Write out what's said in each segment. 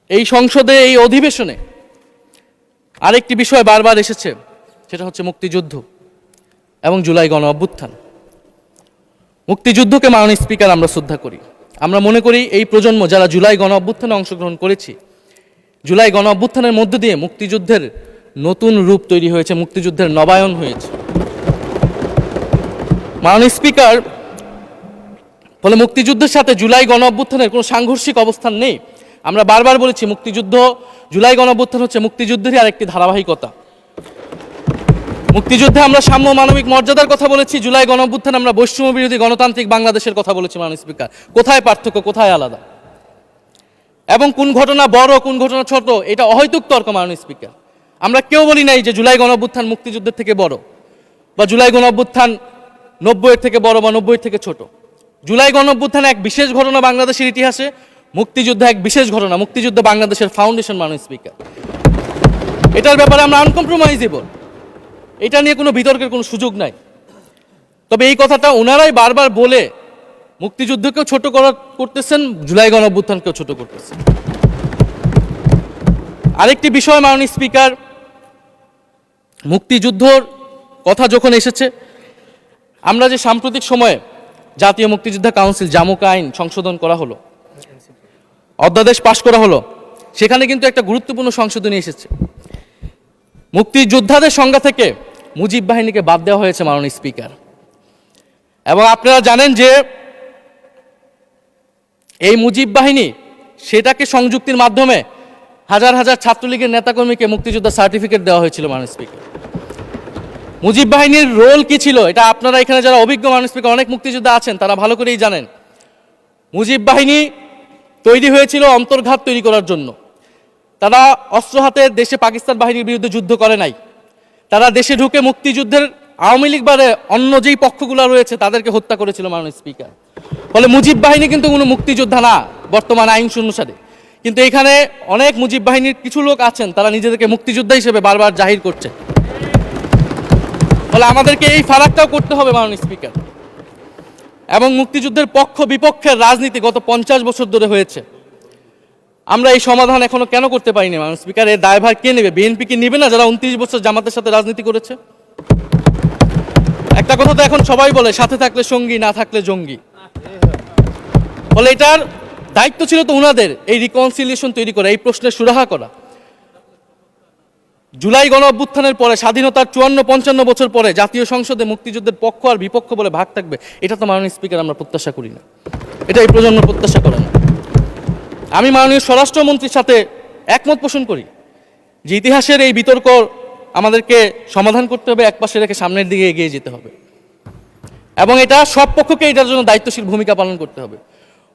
এই সংসদে এই অধিবেশনে আরেকটি বিষয় বারবার এসেছে, সেটা হচ্ছে মুক্তিযুদ্ধ এবং জুলাই গণ অভ্যুত্থান। মুক্তিযুদ্ধকে মাননীয় স্পিকার আমরা শ্রদ্ধা করি। আমরা মনে করি এই প্রজন্ম যারা জুলাই গণ অভ্যুত্থানে অংশগ্রহণ করেছি, জুলাই গণ অভ্যুত্থানের মধ্য দিয়ে মুক্তিযুদ্ধের নতুন রূপ তৈরি হয়েছে, মুক্তিযুদ্ধের নবায়ন হয়েছে। মাননীয় স্পিকার, ফলে মুক্তিযুদ্ধের সাথে জুলাই গণ অভ্যুত্থানের কোনো সাংঘর্ষিক অবস্থান নেই। আমরা বারবার বলেছি মুক্তিযুদ্ধ, জুলাই গণ অভ্যুত্থান হচ্ছে মুক্তিযুদ্ধেরই আরেকটি ধারাবাহিকতা। মুক্তিযুদ্ধে আমরা সাম্য মানবিক মর্যাদার কথা বলেছি, জুলাই গণ অভ্যুত্থানে আমরা বৈষম্য বিরোধী গণতান্ত্রিক বাংলাদেশের কথা বলেছি। মাননীয় স্পিকার, কোথায় পার্থক্য, কোথায় আলাদা, এবং কোন ঘটনা বড় কোন ঘটনা ছোট, এটা অহৈতুক তর্ক। মাননীয় স্পিকার, আমরা কেউ বলি নাই যে জুলাই গণ অভ্যুত্থান মুক্তিযুদ্ধের থেকে বড়, বা জুলাই গণ অভ্যুত্থান 90-এর থেকে বড় বা 90-এর থেকে ছোট। জুলাই গণ অভ্যুত্থান এক বিশেষ ঘটনা বাংলাদেশের ইতিহাসে, মুক্তিযুদ্ধ এক বিশেষ ঘটনা, মুক্তিযুদ্ধ বাংলাদেশের ফাউন্ডেশন। মাননীয় স্পিকার, এটার ব্যাপারে আমরা আনকম্প্রোমাইজেবল, এটা নিয়ে কোনো বিতর্কের কোনো সুযোগ নাই। তবে এই কথাটা ওনারাই বারবার বলে মুক্তিযুদ্ধকেও ছোট করতেছেন, জুলাই গণ অভ্যুত্থানকেও ছোট করতেছেন। আরেকটি বিষয় মাননীয় স্পিকার, মুক্তিযুদ্ধর কথা যখন এসেছে, আমরা যে সাম্প্রতিক সময়ে জাতীয় মুক্তিযোদ্ধা কাউন্সিল জামুকা আইন সংশোধন করা হলো, অধ্যাদেশ পাশ করা হলো, সেখানে কিন্তু একটা গুরুত্বপূর্ণ সংশোধনী এসেছে। মুক্তিযোদ্ধাদের সংজ্ঞা থেকে মুজিব বাহিনীকে বাদ দেওয়া হয়েছে। মাননীয় স্পিকার, এবং আপনারা জানেন যে এই মুজিব বাহিনী, সেটাকে সংযুক্তির মাধ্যমে হাজার হাজার ছাত্রলীগের নেতাকর্মীকে মুক্তিযোদ্ধা সার্টিফিকেট দেওয়া হয়েছিল। মাননীয় স্পিকার, মুজিব বাহিনীর রোল কি ছিল, এটা আপনারা এখানে যারা অভিজ্ঞ মাননীয় স্পিকার অনেক মুক্তিযোদ্ধা আছেন, তারা ভালো করেই জানেন। মুজিব বাহিনী তৈরি হয়েছিল অন্তর্ঘাত তৈরি করার জন্য। তারা অস্ত্র হাতে দেশে পাকিস্তান বাহিনীর বিরুদ্ধে যুদ্ধ করে নাই। তারা দেশে ঢুকে মুক্তিযুদ্ধের আওয়ামী লীগ বাদে অন্য যেই পক্ষগুলো রয়েছে তাদেরকে হত্যা করেছিল। মাননীয় স্পিকার, ফলে মুজিব বাহিনী কিন্তু কোনো মুক্তিযোদ্ধা না বর্তমান আইন অনুসারে। কিন্তু এখানে অনেক মুজিব বাহিনীর কিছু লোক আছেন, তারা নিজেদেরকে মুক্তিযোদ্ধা হিসেবে বারবার জাহির করছে। ফলে আমাদেরকে এই ফারাকটাও করতে হবে মাননীয় স্পিকার। এবং মুক্তিযুদ্ধের পক্ষ বিপক্ষের রাজনীতি গত 50 বছর ধরে হয়েছে। আমরা এই সমাধান এখনো কেন করতে পারিনি মাননীয় স্পিকার? এর দায়ভার কে নেবে? বিএনপি কি নেবে না, যারা 29 বছর জামাতের সাথে রাজনীতি করেছে? একটা কথা তো এখন সবাই বলে, সাথে থাকলে সঙ্গী, না থাকলে জঙ্গি। ফলে এটার দায়িত্ব ছিল তো উনাদের, এই রিকনসিলিয়েশন তৈরি করা, এই প্রশ্নের সুরাহা করা। জুলাই গণ অভ্যুত্থানের পরে, স্বাধীনতার 54-55 বছর পরে জাতীয় সংসদে মুক্তিযুদ্ধের পক্ষ আর বিপক্ষ বলে ভাগ থাকবে, এটা তো মাননীয় স্পিকার আমরা প্রত্যাশা করি না, এটা এই প্রজন্ম প্রত্যাশা করে না। আমি মাননীয় স্বরাষ্ট্রমন্ত্রীর সাথে একমত পোষণ করি যে ইতিহাসের এই বিতর্ক আমাদেরকে সমাধান করতে হবে, একপাশে রেখে সামনের দিকে এগিয়ে যেতে হবে, এবং এটা সব পক্ষকে এটার জন্য দায়িত্বশীল ভূমিকা পালন করতে হবে।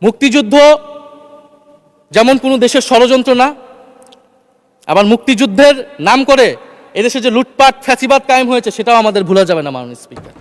মুক্তিযুদ্ধ যেমন কোনো দেশের ষড়যন্ত্র না, আবার মুক্তিযুদ্ধের নাম করে এদেশে যে লুটপাট ফ্যাসিবাদ কায়েম হয়েছে, সেটাও আমাদের ভুলা যাবে না মাননীয় স্পিকার।